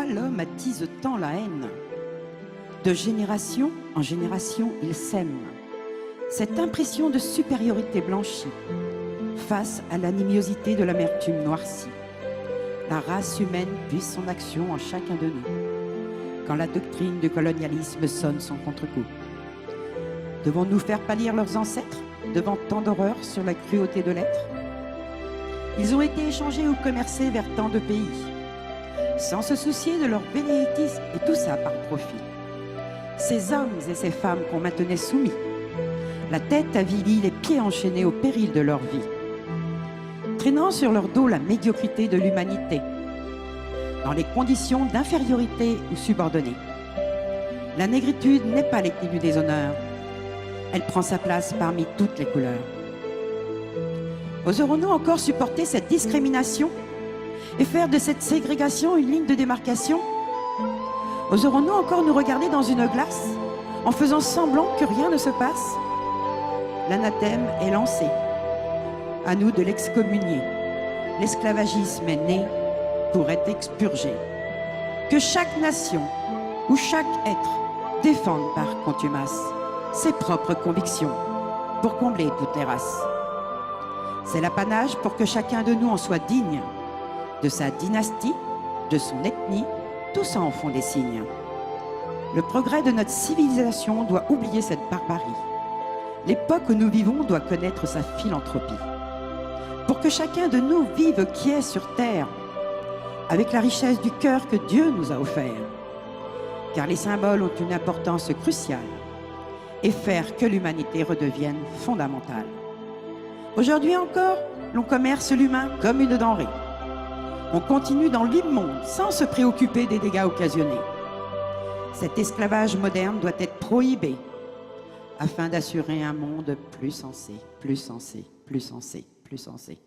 pourquoi l'homme attise tant la haine. De génération en génération, il sème cette impression de supériorité blanchie face à l'animosité de l'amertume noircie. La race humaine puise son action en chacun de nous, quand la doctrine du colonialisme sonne son contre-coup. Devons-nous faire pâlir leurs ancêtres devant tant d'horreurs sur la cruauté de l'être? Ils ont été échangés ou commercés vers tant de pays, sans se soucier de leur bénédiction, et tout ça par profit. Ces hommes et ces femmes qu'on maintenait soumis, la tête avilie, les pieds enchaînés au péril de leur vie, traînant sur leur dos la médiocrité de l'humanité, dans les conditions d'infériorité ou subordonnée. La négritude n'est pas l'ethnie du déshonneur, elle prend sa place parmi toutes les couleurs. Oserons-nous encore supporter cette discrimination et faire de cette ségrégation une ligne de démarcation? Oserons-nous encore nous regarder dans une glace en faisant semblant que rien ne se passe? L'anathème est lancé. À nous de l'excommunier. L'esclavagisme est né pour être expurgé. Que chaque nation ou chaque être défende par contumace ses propres convictions pour combler toutes les races. C'est l'apanage pour que chacun de nous en soit digne, de sa dynastie, de son ethnie, tout ça en font des signes. Le progrès de notre civilisation doit oublier cette barbarie. L'époque où nous vivons doit connaître sa philanthropie. Pour que chacun de nous vive qui est sur terre, avec la richesse du cœur que Dieu nous a offert. Car les symboles ont une importance cruciale et faire que l'humanité redevienne fondamentale. Aujourd'hui encore, l'on commerce l'humain comme une denrée. On continue dans l'immonde sans se préoccuper des dégâts occasionnés. Cet esclavage moderne doit être prohibé afin d'assurer un monde plus sensé, plus sensé, plus sensé, plus sensé.